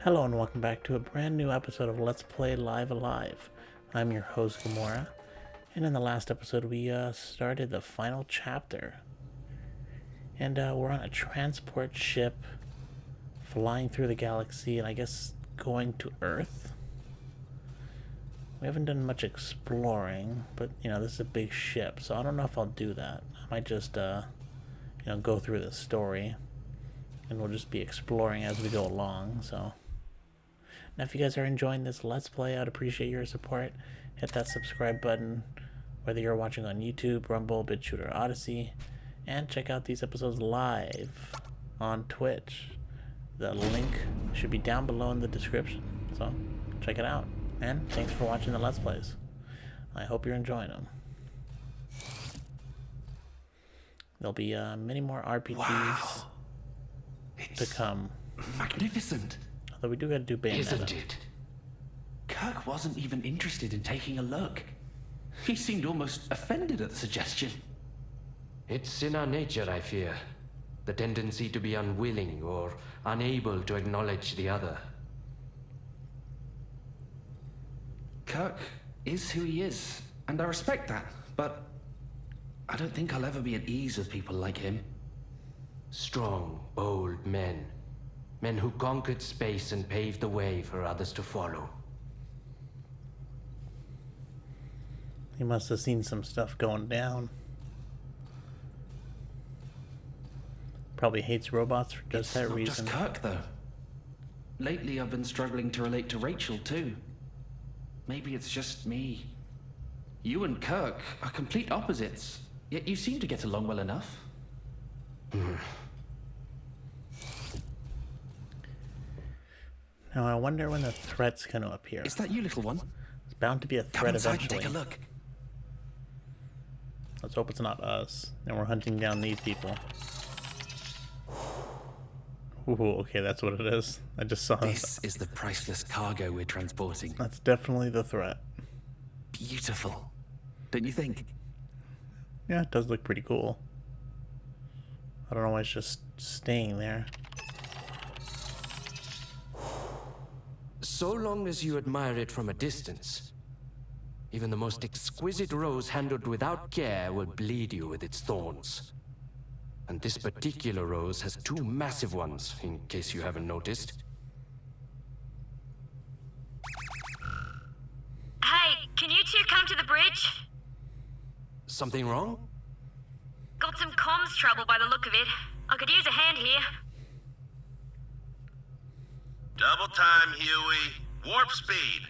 Hello and welcome back to a brand new episode of Let's Play Live Alive. I'm your host Gamora, and in the last episode we started the final chapter. And we're on a transport ship flying through the galaxy and I guess going to Earth. We haven't done much exploring, but this is a big ship, so I don't know if I'll do that. I might just go through the story and we'll just be exploring as we go along. So now, if you guys are enjoying this Let's Play, I'd appreciate your support. Hit that subscribe button, whether you're watching on YouTube, Rumble, Bitchute, or Odysee. And check out these episodes live on Twitch. The link should be down below in the description. So, check it out. And thanks for watching the Let's Plays. I hope you're enjoying them. There'll be many more RPGs to come. Magnificent. Although we do gotta do Bayonetta. Isn't it? Kirk wasn't even interested in taking a look. He seemed almost offended at the suggestion. It's in our nature, I fear. The tendency to be unwilling or unable to acknowledge the other. Kirk is who he is, and I respect that, but I don't think I'll ever be at ease with people like him. Strong, bold men. Men who conquered space and paved the way for others to follow. He must have seen some stuff going down. Probably hates robots for just that reason. It's not just Kirk, though. Lately, I've been struggling to relate to Rachel, too. Maybe it's just me. You and Kirk are complete opposites, yet you seem to get along well enough. Now I wonder when the threat's going to appear. Is that you, little one? It's bound to be a Come threat inside eventually. and take a look. Let's hope it's not us, and we're hunting down these people. Ooh, okay, that's what it is. I just saw This is the priceless cargo we're transporting. That's definitely the threat. Beautiful. Don't you think? Yeah, it does look pretty cool. I don't know why it's just staying there. So long as you admire it from a distance, even the most exquisite rose handled without care will bleed you with its thorns. And this particular rose has two massive ones, in case you haven't noticed. Hey, can you two come to the bridge? Something wrong? Got some comms trouble by the look of it. I could use a hand here. Double time, Huey. Warp speed.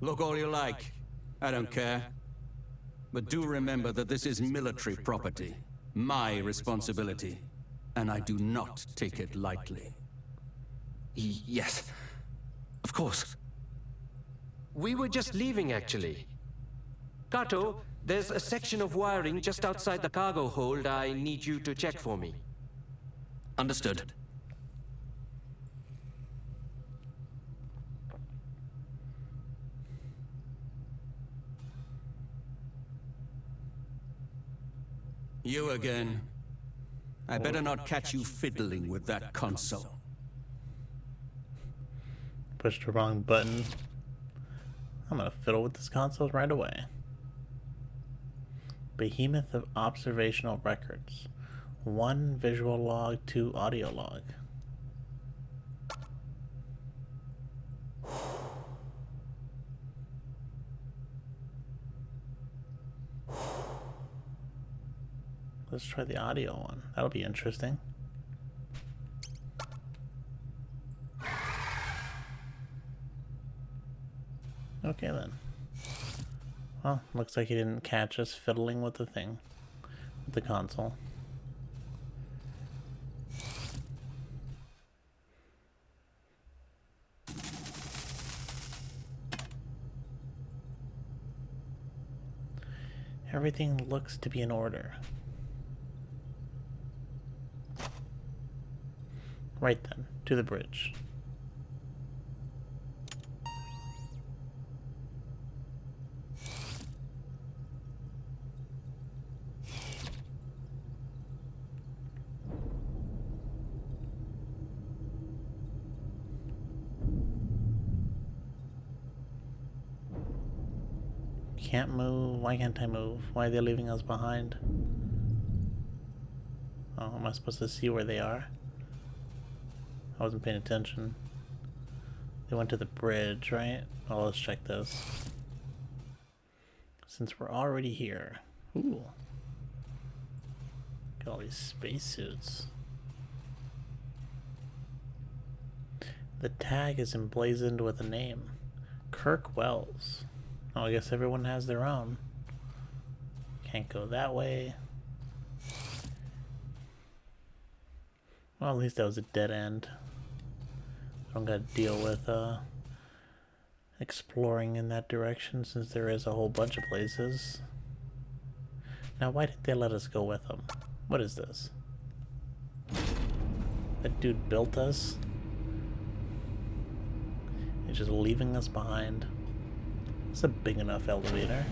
Look all you like. I don't care. But do remember that this is military property. My responsibility. And I do not take it lightly. Yes. Of course. We were just leaving, actually. Kato, there's a section of wiring just outside the cargo hold I need you to check for me. Understood. You again. I better not catch you fiddling with that console. Pushed the wrong button. I'm gonna fiddle with this console right away. Behemoth of observational records. 1 visual log, 2 audio log. Let's try the audio one. That'll be interesting. Okay then. Well, looks like he didn't catch us fiddling with the thing. With the console. Everything looks to be in order. Right then, to the bridge. can't move. Why can't I move? Why are they leaving us behind? Oh, am I supposed to see where they are? I wasn't paying attention. They went to the bridge, right? Oh, let's check this. Since we're already here. Ooh. Got all these spacesuits. The tag is emblazoned with a name. Kirk Wells. Oh, I guess everyone has their own. Can't go that way. Well, at least that was a dead end. I don't gotta deal with exploring in that direction since there is a whole bunch of places. Now, why didn't they let us go with them? What is this? That dude built us? He's just leaving us behind. It's a big enough elevator.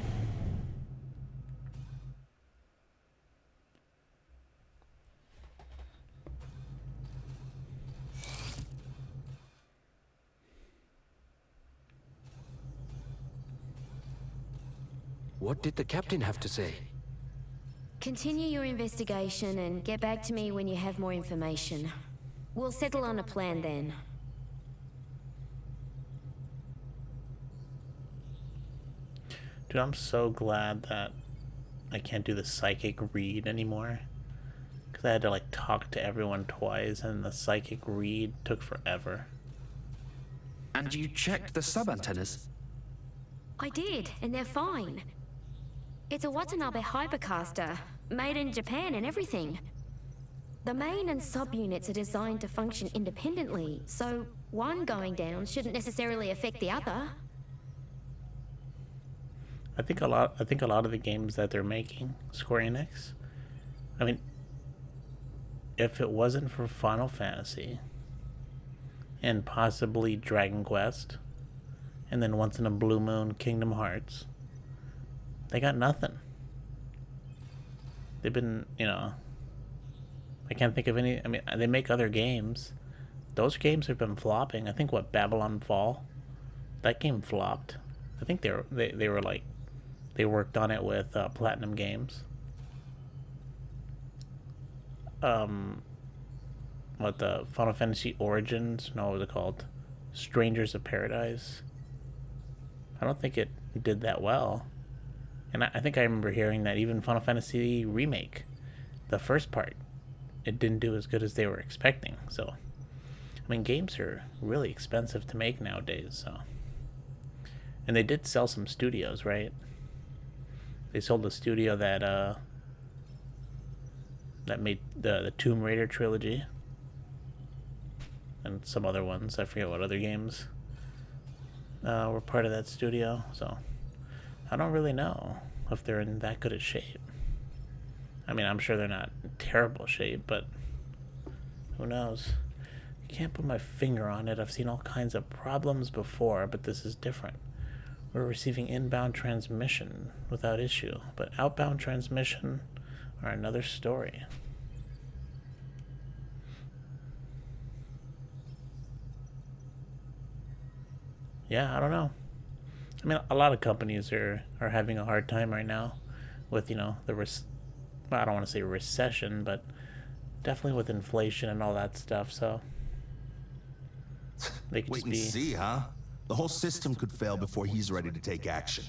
What did the captain have to say? Continue your investigation and get back to me when you have more information. We'll settle on a plan then. Dude, I'm so glad that I can't do the psychic read anymore. Because I had to, like, talk to everyone twice, and the psychic read took forever. And you checked the sub-antennas? I did, and they're fine. It's a Watanabe hypercaster, made in Japan and everything. The main and sub-units are designed to function independently, so one going down shouldn't necessarily affect the other. I think a lot of the games that they're making, square-enix, I mean, if it wasn't for Final Fantasy and possibly Dragon Quest, and then once in a blue moon, Kingdom Hearts, they got nothing. They've been, I can't think of any. I mean, they make other games. Those games have been flopping. I think Babylon Fall, that game flopped. I think they were like, they worked on it with Platinum Games. What, the Final Fantasy Origins? No, what was it called? Strangers of Paradise. I don't think it did that well. And I think I remember hearing that even Final Fantasy Remake, the first part, it didn't do as good as they were expecting. So, I mean, games are really expensive to make nowadays. So, and they did sell some studios, right? They sold the studio that made the Tomb Raider trilogy and some other ones. I forget what other games were part of that studio. So I don't really know if they're in that good a shape. I mean, I'm sure they're not in terrible shape, but who knows? You can't put my finger on it. I've seen all kinds of problems before, but this is different. We're receiving inbound transmission without issue, but outbound transmission are another story. Yeah, I don't know. I mean, a lot of companies are having a hard time right now with, well, I don't want to say recession, but definitely with inflation and all that stuff, so they could Wait just and be... see, huh? The whole system could fail before he's ready to take action.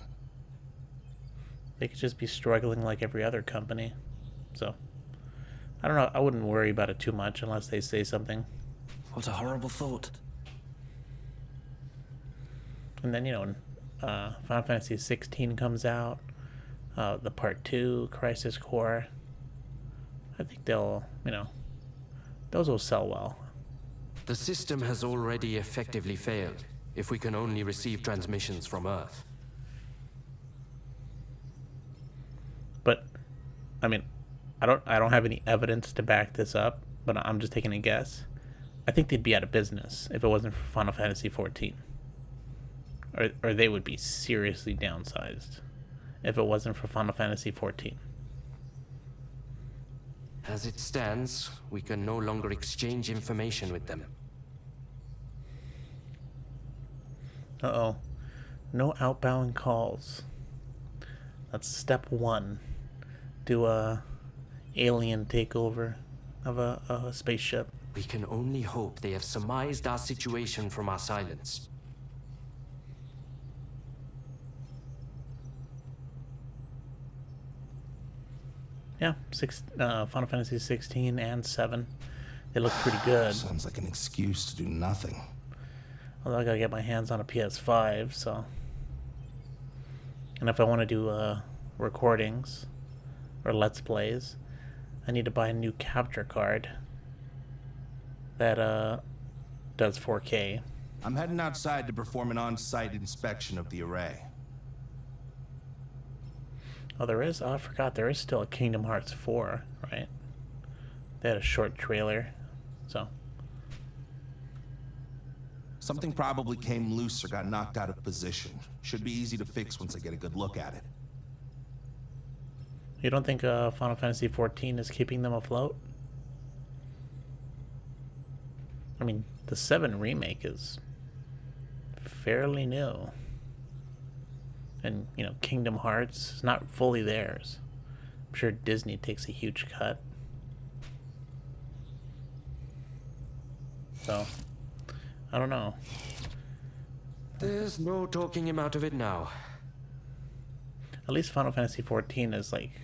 They could just be struggling like every other company. So, I don't know. I wouldn't worry about it too much unless they say something. What a horrible thought. And then, when Final Fantasy 16 comes out, the Part 2, Crisis Core, I think they'll, those will sell well. The system has already effectively failed, if we can only receive transmissions from Earth. But, I mean, I don't have any evidence to back this up, but I'm just taking a guess. I think they'd be out of business if it wasn't for Final Fantasy 14. Or they would be seriously downsized if it wasn't for Final Fantasy 14. As it stands, we can no longer exchange information with them. Uh-oh. No outbound calls. That's step one. Do a alien takeover of a spaceship. We can only hope they have surmised our situation from our silence. Yeah, Final Fantasy 16 and 7. They look pretty good. Sounds like an excuse to do nothing. Although I gotta get my hands on a PS5, so. And if I want to do recordings or Let's Plays, I need to buy a new capture card that does 4K. I'm heading outside to perform an on-site inspection of the array. Oh, there is? Oh, I forgot. There is still a Kingdom Hearts 4, right? They had a short trailer, so. Something probably came loose or got knocked out of position. Should be easy to fix once I get a good look at it. You don't think Final Fantasy 14 is keeping them afloat? I mean, the 7 remake is fairly new. And, you know, Kingdom Hearts is not fully theirs. I'm sure Disney takes a huge cut. So, I don't know. There's no talking him out of it now. At least Final Fantasy 14 is like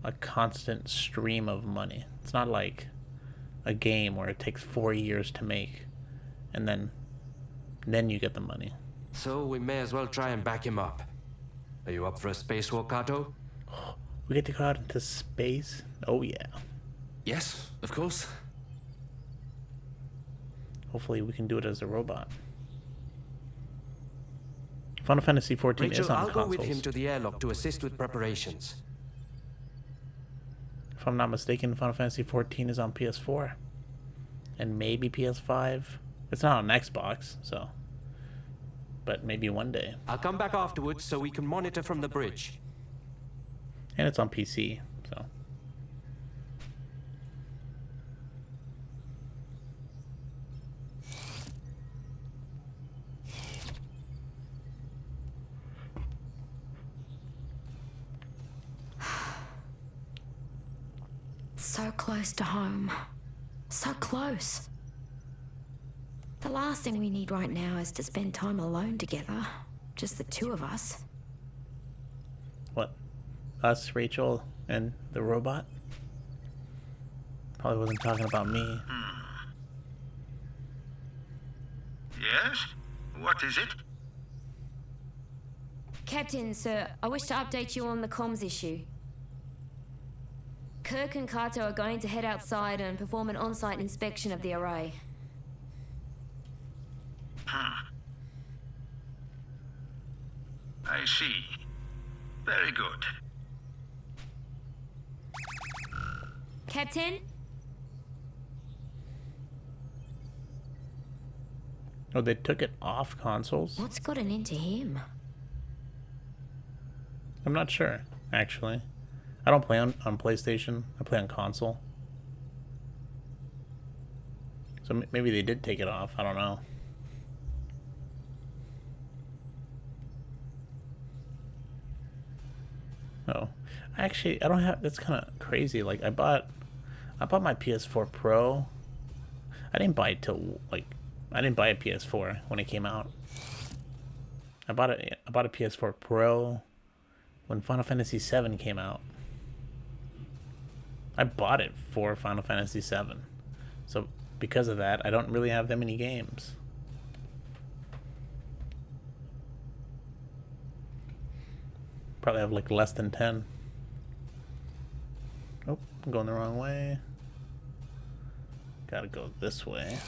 a constant stream of money. It's not like a game where it takes 4 years to make and then you get the money. So we may as well try and back him up. Are you up for a spacewalk, Kato? We get to go out into space? Oh yeah. Yes, of course. Hopefully we can do it as a robot. Final Fantasy 14 Rachel, is on I'll consoles. go with him to the airlock to assist with preparations. If I'm not mistaken, Final Fantasy 14 is on PS4. And maybe PS5. It's not on Xbox, so. But maybe one day. I'll come back afterwards so we can monitor from the bridge. And it's on PC, so. So close to home. So close. The last thing we need right now is to spend time alone together. Just the two of us. What? Us, Rachel, and the robot? Probably wasn't talking about me. Yes? What is it? Captain, sir, I wish to update you on the comms issue. Kirk and Kato are going to head outside and perform an on-site inspection of the array. I see. Very good. Captain? Oh, they took it off consoles? What's gotten into him? I'm not sure, actually. I don't play on PlayStation. I play on console. So maybe they did take it off. I don't know. Oh, actually, I don't have. That's kind of crazy. Like I bought my PS4 Pro. I didn't buy it till I didn't buy a PS4 when it came out. I bought a PS4 Pro when Final Fantasy VII came out. I bought it for Final Fantasy VII. So because of that, I don't really have that many games. Probably have like less than 10. Oh, I'm going the wrong way. Gotta go this way.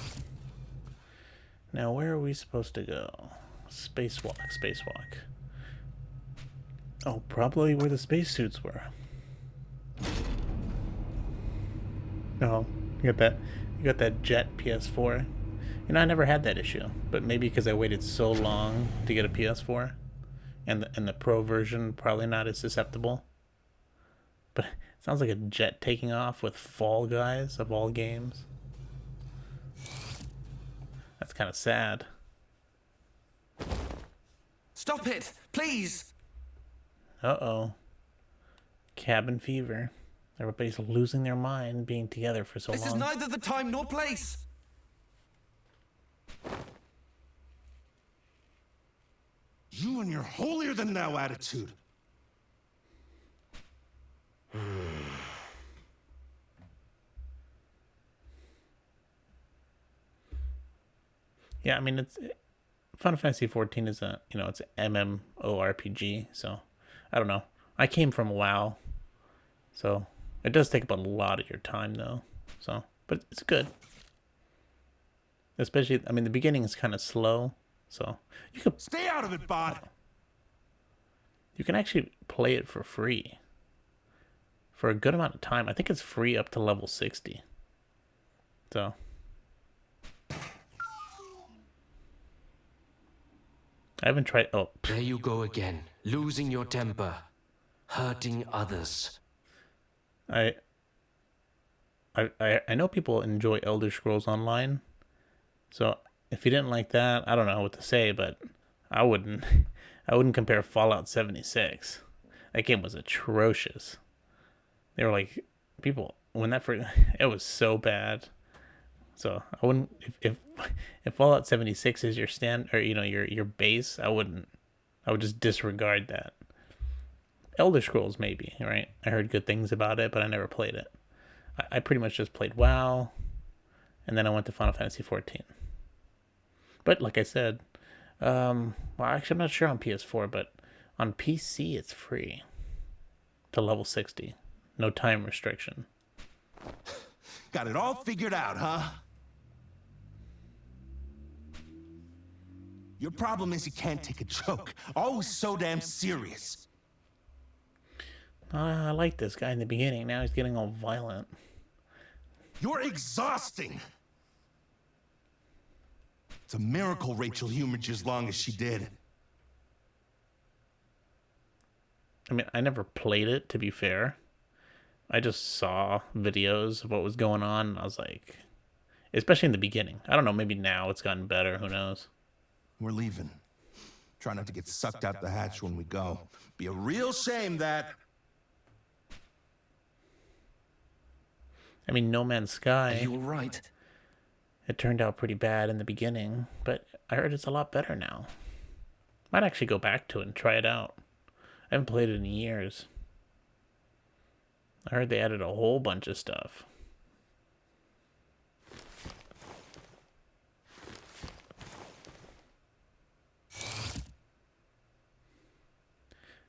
Now, where are we supposed to go? Spacewalk, spacewalk. Oh, probably where the spacesuits were. Oh, you got that jet PS4. You know, I never had that issue, but maybe because I waited so long to get a PS4, and the Pro version probably not as susceptible. But it sounds like a jet taking off with Fall Guys of all games. That's kind of sad. Stop it, please! Uh-oh. Cabin fever. Everybody's losing their mind being together for so long. This is neither the time nor place. You and your holier-than-thou attitude. Yeah, I mean, it's Final Fantasy 14 is a, it's an MMORPG, so I don't know. I came from WoW, so it does take up a lot of your time though. So, but it's good. Especially, I mean, the beginning is kind of slow, so you can Stay out of it, bot. you can actually play it for free for a good amount of time. I think it's free up to level 60. So. I haven't tried. Oh, There you go again, losing your temper, hurting others. I know people enjoy Elder Scrolls Online, so if you didn't like that, I don't know what to say, but I wouldn't compare Fallout 76. That game was atrocious. They were like, people when that first, it was so bad. So I wouldn't, if Fallout 76 is your stand, or your base, I would just disregard that. Elder Scrolls maybe, right? I heard good things about it, but I never played it. I pretty much just played WoW, and then I went to Final Fantasy 14. But like I said, well, actually I'm not sure on PS4, but on PC it's free to level 60, no time restriction. Got it all figured out, huh? Your problem is you can't take a joke. Always so damn serious. I like this guy in the beginning. Now he's getting all violent. You're exhausting. It's a miracle Rachel humored you as long as she did. I mean, I never played it, to be fair. I just saw videos of what was going on, and I was like, especially in the beginning. I don't know, maybe now it's gotten better, who knows? We're leaving. Try not to get sucked out the hatch when we go. Be a real shame that... I mean, No Man's Sky, Are you all right? it turned out pretty bad in the beginning, but I heard it's a lot better now. Might actually go back to it and try it out. I haven't played it in years. I heard they added a whole bunch of stuff.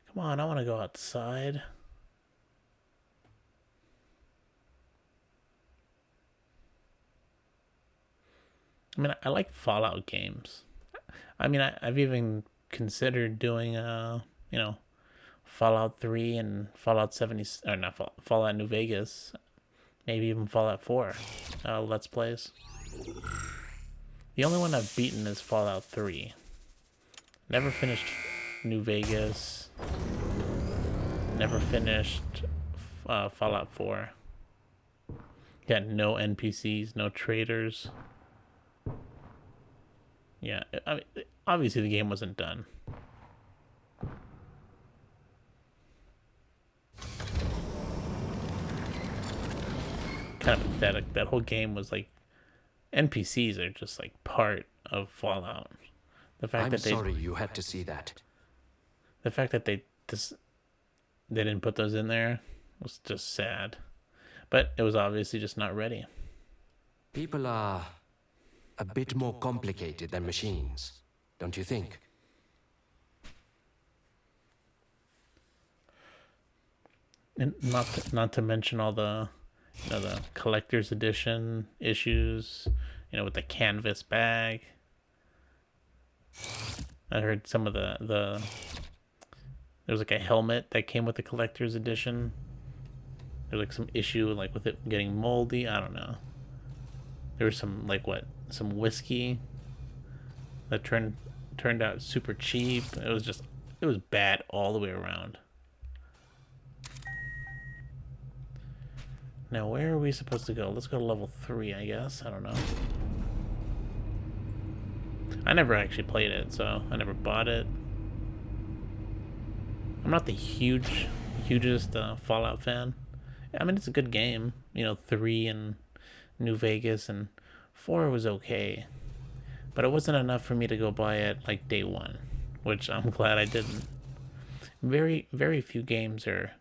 Come on, I want to go outside. I mean, I like Fallout games. I mean, I've even considered doing, Fallout 3 and Fallout 70, or not Fallout New Vegas, maybe even Fallout 4 Let's Plays. The only one I've beaten is Fallout 3. Never finished New Vegas. Never finished Fallout 4. Got no NPCs, no traders. Yeah, I mean, obviously the game wasn't done. Kind of pathetic. That whole game was like, NPCs are just like part of Fallout. The fact I'm sorry you had to see that. The fact that they didn't put those in there was just sad. But it was obviously just not ready. People are a bit more complicated than machines, don't you think? And not to mention all the, the collector's edition issues, with the canvas bag. I heard some of the there was like a helmet that came with the collector's edition. There's like some issue like with it getting moldy. I don't know. There was some some whiskey that turned out super cheap. It was bad all the way around. Now where are we supposed to go? Let's go to level 3, I guess. I don't know. I never actually played it, so I never bought it. I'm not the hugest Fallout fan. I mean, it's a good game. You know, 3 and New Vegas, and 4 was okay. But it wasn't enough for me to go buy it like day one, which I'm glad I didn't. Very, very few games are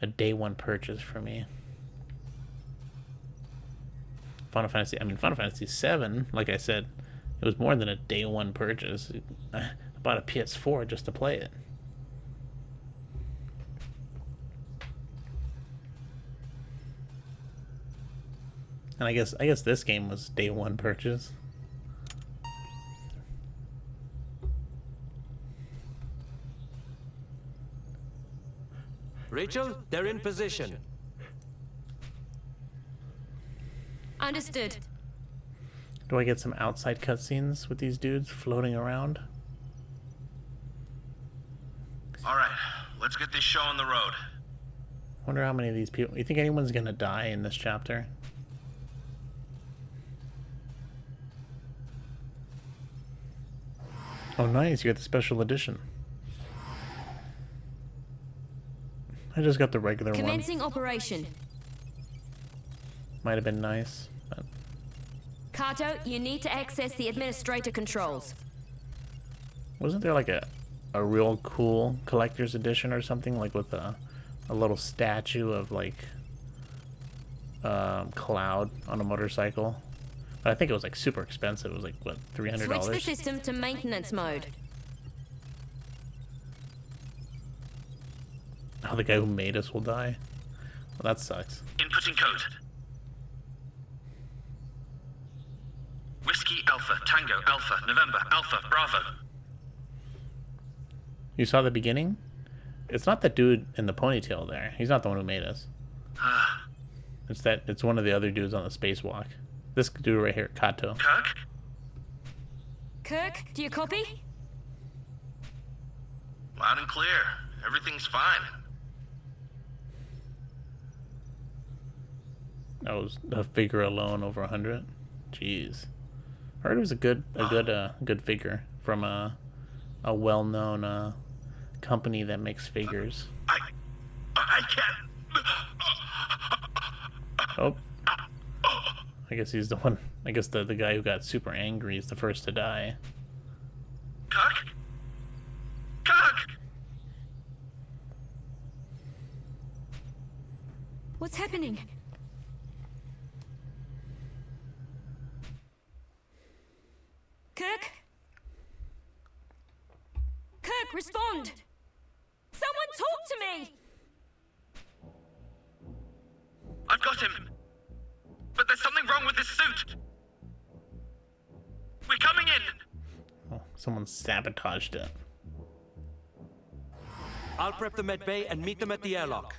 a day one purchase for me. Final Fantasy 7, like I said, it was more than a day one purchase. I bought a PS4 just to play it. And I guess this game was day one purchase. Rachel, they're in position. Understood. Do I get some outside cutscenes with these dudes floating around? All right, let's get this show on the road. Wonder how many of these people. You think anyone's gonna die in this chapter? Oh, nice! You got the special edition. I just got the regular one. Commencing operation. Might have been nice, but Kato, you need to access the administrator controls. wasn't there like a real cool collector's edition or something, like with a little statue of like Cloud on a motorcycle? But I think it was like super expensive. It was like what, $300? Switch the system to maintenance mode. Oh, the guy who made us will die. Well, that sucks. Inputting code. Whiskey Alpha, Tango Alpha, November Alpha, Bravo. You saw the beginning? It's not that dude in the ponytail there. He's not the one who made us. It's one of the other dudes on the spacewalk. This dude right here, Kato. Kirk? Kirk, do you copy? Loud and clear. Everything's fine. That was a figure alone over 100. Jeez. I heard it was a good figure from a well-known company that makes figures. I can't. Oh. I guess he's the one. I guess the guy who got super angry is the first to die. Kirk? Kirk! What's happening? Kirk? Kirk, respond! Someone talk to me! I've got him. But there's something wrong with this suit. We're coming in. Oh, someone sabotaged it. I'll prep the med bay and meet them at the airlock.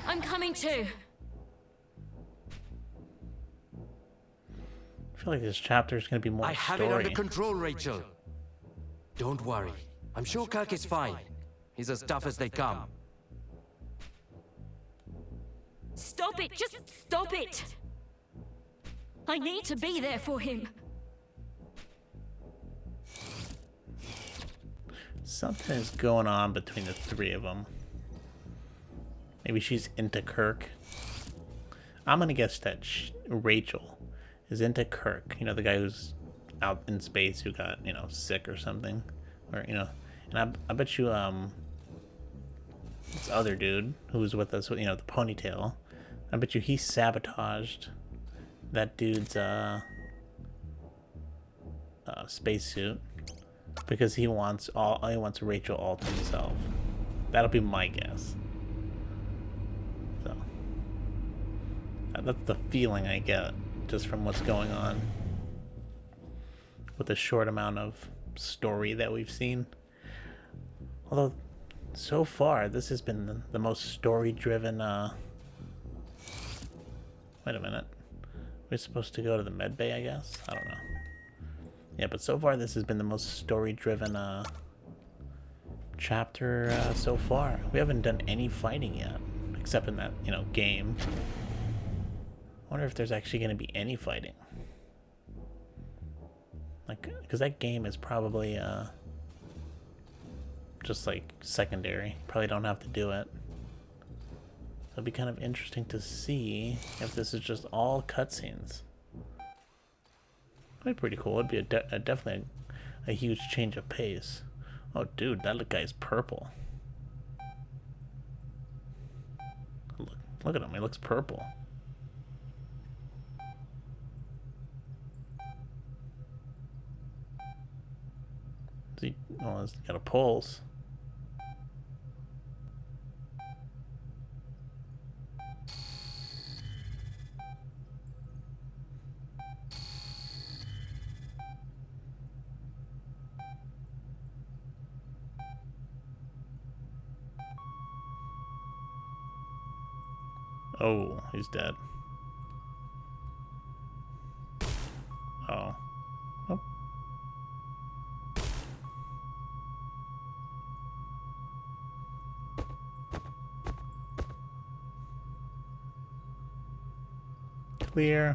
I'm coming too. I feel like this chapter is going to be more I have story. it under control, Rachel. Don't worry. I'm sure Kirk is fine. He's as tough as they come. Stop it! Just stop it! I need to be there for him. Something is going on between the three of them. Maybe she's into Kirk. I'm gonna guess that Rachel is into Kirk. You know, the guy who's out in space who got, you know, sick or something. Or, you know, and I bet you, this other dude who's with us, you know, the ponytail, I bet you he sabotaged that dude's, spacesuit because he wants Rachel all to himself. That'll be my guess. So that's the feeling I get just from what's going on with the short amount of story that we've seen. Although so far this has been the most story-driven. Wait a minute. We're supposed to go to the med bay, I guess? I don't know. Yeah, but so far this has been the most story-driven chapter so far. We haven't done any fighting yet, except in that, you know, game. I wonder if there's actually going to be any fighting. Like, because that game is probably just like secondary. Probably don't have to do it. So it'd be kind of interesting to see if this is just all cutscenes. That'd be pretty cool. It'd be definitely a huge change of pace. Oh, dude, that guy's purple. Look at him. He looks purple. Oh, he's got a pulse. Oh, he's dead. Oh. Oh. Clear.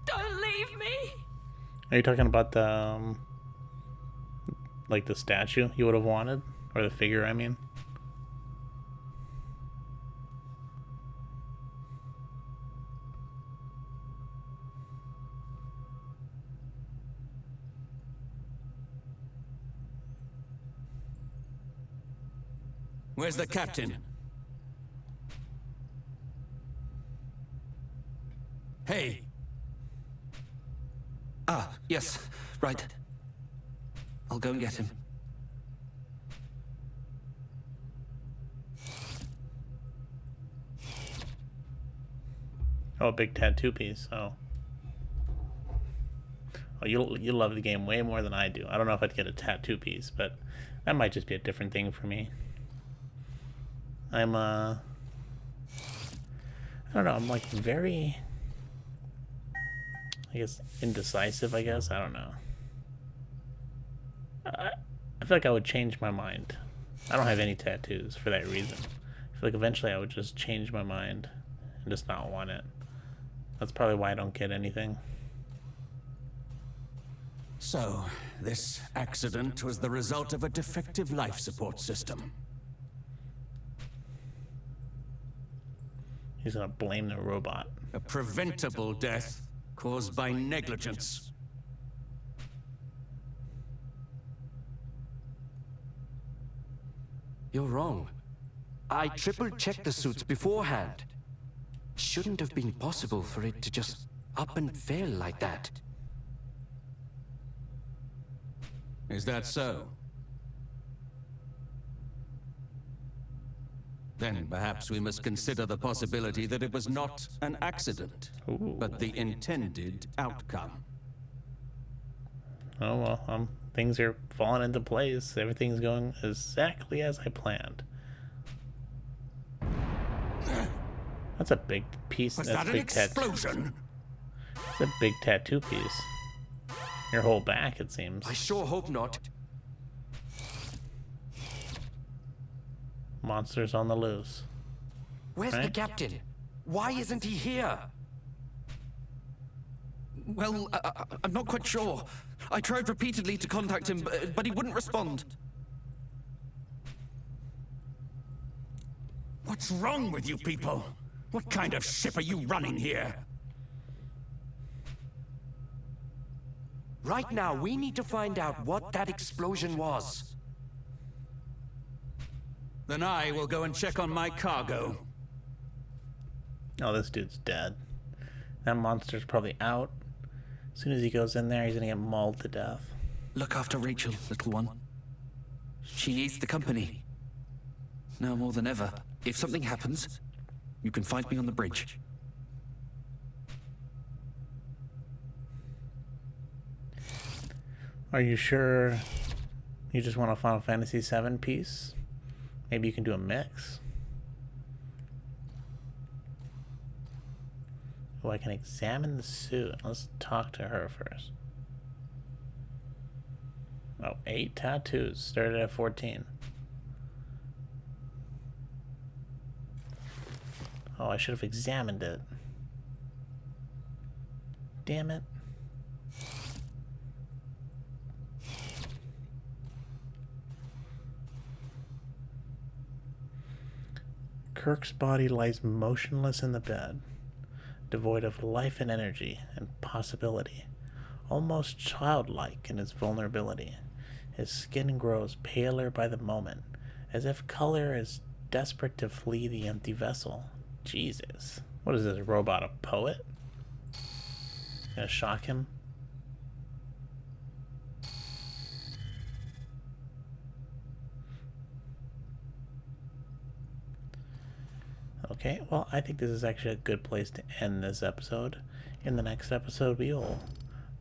Don't leave me. Are you talking about the like the statue you would have wanted, or the figure? I mean. Where's the captain? Hey! Ah, yes, right. I'll go and get him. Oh, a big tattoo piece. Oh. Oh, you love the game way more than I do. I don't know if I'd get a tattoo piece, but that might just be a different thing for me. I'm I don't know, I'm like very, I guess, indecisive, I guess. I don't know. I feel like I would change my mind. I don't have any tattoos for that reason. I feel like eventually I would just change my mind and just not want it. That's probably why I don't get anything. So, this accident was the result of a defective life support system. He's gonna blame the robot. A preventable death caused by negligence. You're wrong. I triple-checked the suits beforehand. Shouldn't have been possible for it to just up and fail like that. Is that so? Then perhaps we must consider the possibility that it was not an accident, but the intended outcome. Oh well, things are falling into place. Everything's going exactly as I planned. That's a big piece. Was That's that a an big explosion? That's a big tattoo piece. Your whole back, it seems. I sure hope not. Monsters on the loose. Where's the Right? captain? Why isn't he here? Well, I'm not quite sure. I tried repeatedly to contact him, but he wouldn't respond. What's wrong with you people? What kind of ship are you running here? Right now, we need to find out what that explosion was. Then I will go and check on my cargo. Oh, this dude's dead. That monster's probably out. As soon as he goes in there, he's gonna get mauled to death. Look after Rachel, little one. She needs the company. Now more than ever, if something happens, you can find me on the bridge. Are you sure you just want a Final Fantasy VII piece? Maybe you can do a mix. Oh, I can examine the suit. Let's talk to her first. Oh, 8 tattoos. Started at 14. Oh, I should have examined it. Damn it. Kirk's body lies motionless in the bed, devoid of life and energy and possibility, almost childlike in his vulnerability. His skin grows paler by the moment, as if color is desperate to flee the empty vessel. Jesus. What is this robot, a poet? Gonna shock him? Okay, well, I think this is actually a good place to end this episode. In the next episode, we will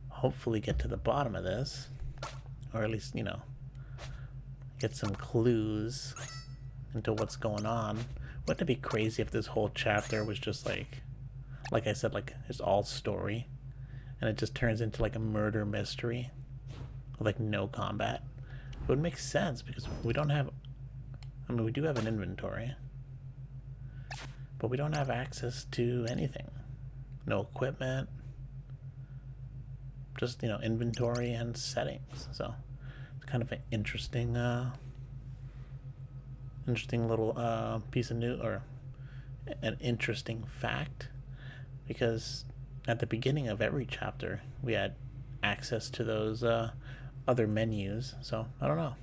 hopefully get to the bottom of this. Or at least, you know, get some clues into what's going on. Wouldn't it be crazy if this whole chapter was just like I said, like it's all story, and it just turns into like a murder mystery with like no combat? It would make sense because we don't have, I mean, we do have an inventory, but we don't have access to anything. No equipment, just, you know, inventory and settings. So it's kind of an interesting little piece of news, or an interesting fact, because at the beginning of every chapter we had access to those other menus. So I don't know,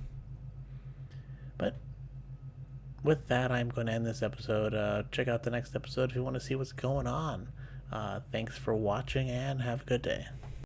but with that, I'm going to end this episode. Check out the next episode if you want to see what's going on. Thanks for watching and have a good day.